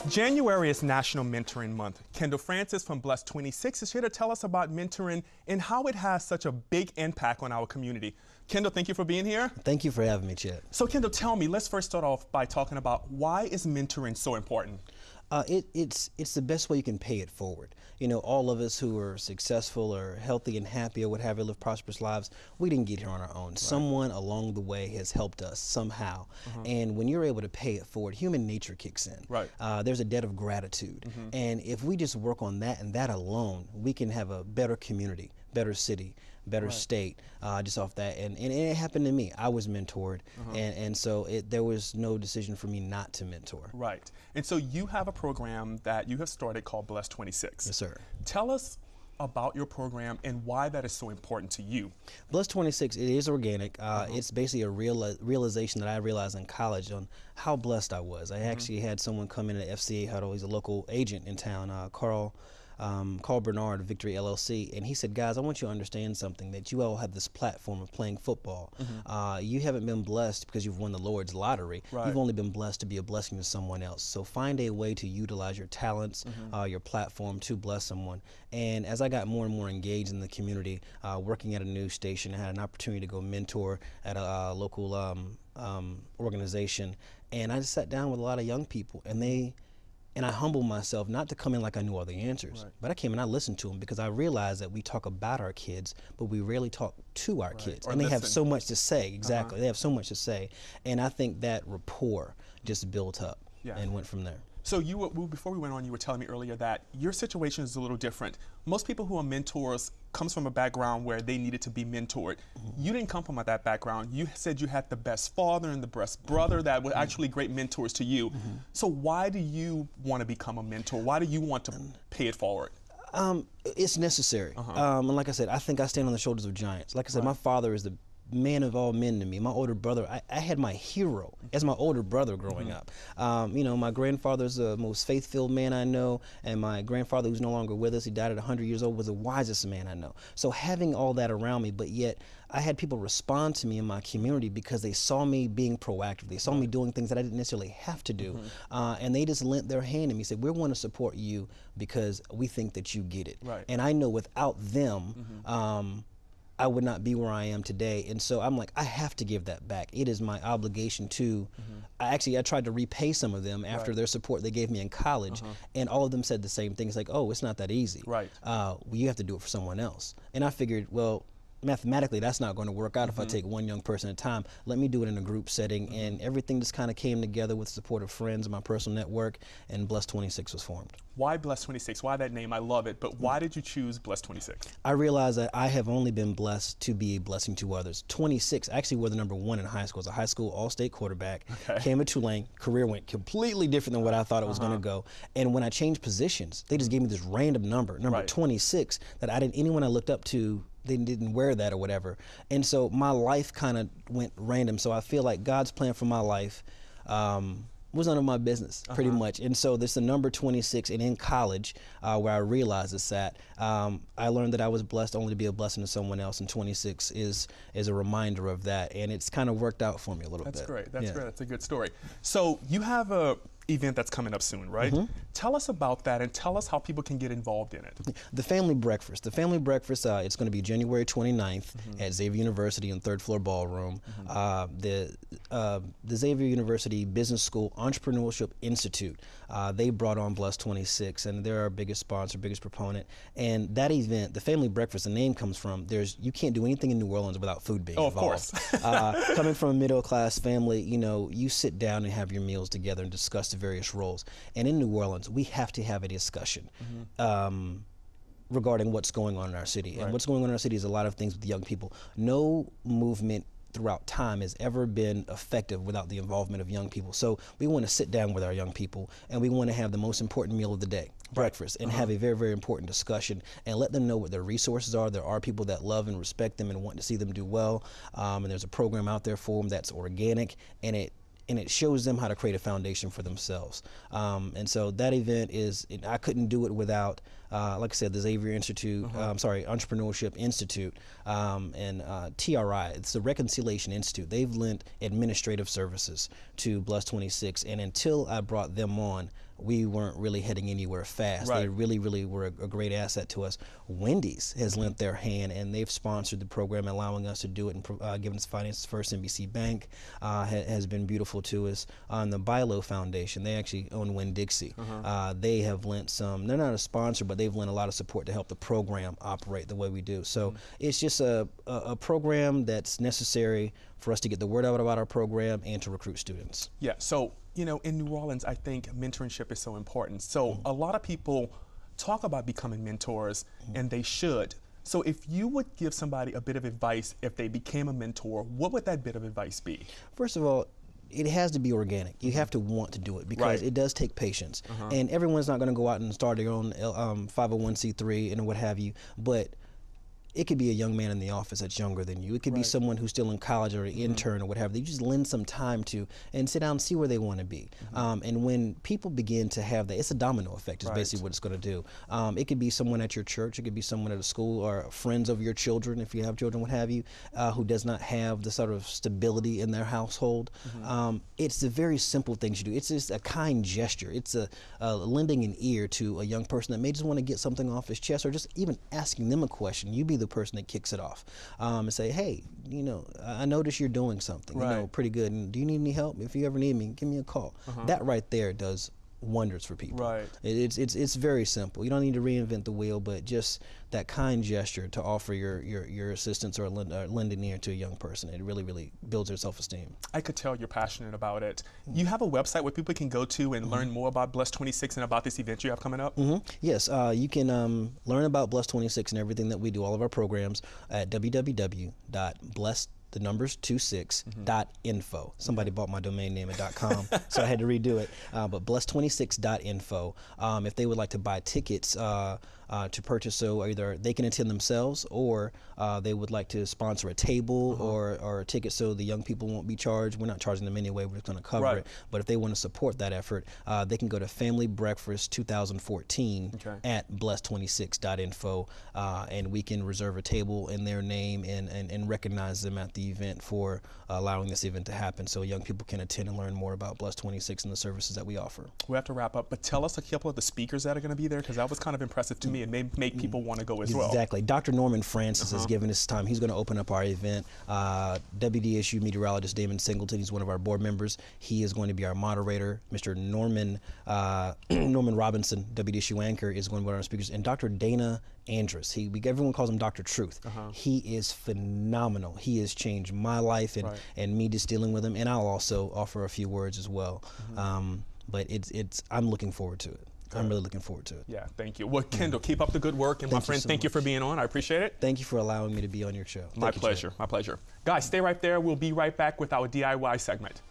January is National Mentoring Month. Kendal Francis from Blessed 26 is here to tell us about mentoring and how it has such a big impact on our community. Kendal, thank you for being here. Thank you for having me, Chet. So Kendal, tell me, let's first start off by talking about why is mentoring so important? It's the best way you can pay it forward. You know, all of us who are successful or healthy and happy or what have you, live prosperous lives, we didn't get here on our own. Right. Someone along the way has helped us somehow. And when you're able to pay it forward, human nature kicks in. Right. There's a debt of gratitude. And if we just work on that and that alone, we can have a better community, better city, better state, just off that. And it happened to me. I was mentored, and so there was no decision for me not to mentor. Right. And so you have a program that you have started called Blessed 26. Yes, sir. Tell us about your program and why that is so important to you. Blessed 26, it is organic. It's basically a realization that I realized in college on how blessed I was. I actually had someone come in at FCA huddle. He's a local agent in town, Carl Bernard of Victory LLC, and he said, guys, I want you to understand something, that you all have this platform of playing football. You haven't been blessed because you've won the Lord's lottery. Right. You've only been blessed to be a blessing to someone else. So find a way to utilize your talents, your platform to bless someone. And as I got more and more engaged in the community, working at a news station, I had an opportunity to go mentor at a local organization, and I just sat down with a lot of young people, and I humbled myself, not to come in like I knew all the answers, but I came and I listened to them because I realized that we talk about our kids, but we rarely talk to our kids. Or and they listen. have so much to say, exactly. They have so much to say. And I think that rapport just built up and went from there. So before we went on, you were telling me earlier that your situation is a little different. Most people who are mentors comes from a background where they needed to be mentored. You didn't come from that background. You said you had the best father and the best brother that were actually great mentors to you. So why do you want to become a mentor? Why do you want to pay it forward? It's necessary. And like I said, I think I stand on the shoulders of giants. Like I said, my father is the man of all men to me. My older brother, I had my hero as my older brother growing up. You know, my grandfather's the most faith-filled man I know, and my grandfather, who's no longer with us, he died at 100 years old, was the wisest man I know. So having all that around me, but yet I had people respond to me in my community because they saw me being proactive. They saw me doing things that I didn't necessarily have to do. And they just lent their hand to me, said, we want to support you because we think that you get it. Right. And I know without them, I would not be where I am today. And so I'm like, I have to give that back. It is my obligation to, I tried to repay some of them after their support they gave me in college, and all of them said the same thing. It's like, oh, it's not that easy. Right. Well, you have to do it for someone else. And I figured, well, mathematically, that's not going to work out if I take one young person at a time. Let me do it in a group setting, and everything just kind of came together with the support of friends, my personal network, and Blessed 26 was formed. Why Blessed 26? Why that name? I love it, but why did you choose Blessed 26? I realized that I have only been blessed to be a blessing to others. 26, actually were the #1 in high school. I was a high school all-state quarterback, came at Tulane, career went completely different than what I thought it was going to go. And when I changed positions, they just gave me this random number 26, that anyone I looked up to, they didn't wear that or whatever. And so my life kind of went random. So I feel like God's plan for my life was none of my business, pretty much. And so there's the number 26, and in college, where I realized this at, I learned that I was blessed only to be a blessing to someone else, and 26 is a reminder of that. And it's kind of worked out for me a little bit. That's great. That's great. That's a good story. So you have a event that's coming up soon, right? Tell us about that and tell us how people can get involved in it. The Family Breakfast. The Family Breakfast, it's going to be January 29th at Xavier University in 3rd floor ballroom. The Xavier University Business School Entrepreneurship Institute, they brought on Blessed 26, and they're our biggest sponsor, biggest proponent. And that event, the Family Breakfast, the name comes from, you can't do anything in New Orleans without food being involved. Of course. Coming from a middle-class family, you know, you sit down and have your meals together and discuss the various roles. And in New Orleans, we have to have a discussion regarding what's going on in our city. And what's going on in our city is a lot of things with young people. No movement throughout time has ever been effective without the involvement of young people. So we want to sit down with our young people, and we want to have the most important meal of the day, breakfast, and have a very, very important discussion and let them know what their resources are. There are people that love and respect them and want to see them do well. And there's a program out there for them that's organic, and it shows them how to create a foundation for themselves. And so that event I couldn't do it without, like I said, the Xavier Institute, Entrepreneurship Institute, and TRI, it's the Reconciliation Institute. They've lent administrative services to Blessed 26, and until I brought them on, we weren't really heading anywhere fast. Right. They really were a great asset to us. Wendy's has lent their hand, and they've sponsored the program, allowing us to do it and giving us finances. First NBC Bank has been beautiful to us. On the Bilo Foundation, they actually own Winn-Dixie. They have lent some, they're not a sponsor, but they've lent a lot of support to help the program operate the way we do. So it's just a program that's necessary for us to get the word out about our program and to recruit students. Yeah, so, you know, in New Orleans, I think mentorship is so important. So a lot of people talk about becoming mentors, and they should. So if you would give somebody a bit of advice if they became a mentor, what would that bit of advice be? First of all, it has to be organic. You have to want to do it, because it does take patience. And everyone's not going to go out and start their own 501c3 and what have you, but it could be a young man in the office that's younger than you. It could be someone who's still in college or an intern or what have you. You just lend some time to and sit down and see where they want to be. And when people begin to have that, it's a domino effect is basically what it's going to do. It could be someone at your church. It could be someone at a school, or friends of your children, if you have children, what have you, who does not have the sort of stability in their household. It's the very simple things you do. It's just a kind gesture. It's a lending an ear to a young person that may just want to get something off his chest, or just even asking them a question. You be the person that kicks it off, and say, hey, you know, I notice you're doing something, you know, pretty good, and do you need any help? If you ever need me, give me a call. That right there does wonders for people. It's very simple. You don't need to reinvent the wheel, but just that kind gesture to offer your assistance or lend an ear to a young person, it really builds their self-esteem. I could tell you're passionate about it. You have a website where people can go to and learn more about Bless 26 and about this event you have coming up? Yes, you can learn about Bless 26 and everything that we do, all of our programs, at www.bless26.info. Somebody bought my domain name at .com, so I had to redo it. But bless26.info. If they would like to buy tickets to purchase, so either they can attend themselves, or they would like to sponsor a table or a ticket so the young people won't be charged. We're not charging them anyway, we're just going to cover it. But if they want to support that effort, they can go to Family Breakfast 2014 at bless26.info, and we can reserve a table in their name and recognize them at the event for allowing this event to happen, so young people can attend and learn more about Bless 26 and the services that we offer. We have to wrap up, but tell us a couple of the speakers that are going to be there, because that was kind of impressive to me. It may make people want to go as well. Exactly. Dr. Norman Francis has given us time. He's going to open up our event. WDSU meteorologist Damon Singleton, he's one of our board members. He is going to be our moderator. Mr. Norman Robinson, WDSU anchor, is going to be one of our speakers. And Dr. Dana Andrus, everyone calls him Dr. Truth. He is phenomenal. He has changed my life and me just dealing with him. And I'll also offer a few words as well. But I'm looking forward to it. I'm really looking forward to it. Yeah, thank you. Well, Kendal, keep up the good work. And my friend, thank you for being on. I appreciate it. Thank you for allowing me to be on your show. My pleasure. My pleasure. Guys, stay right there. We'll be right back with our DIY segment.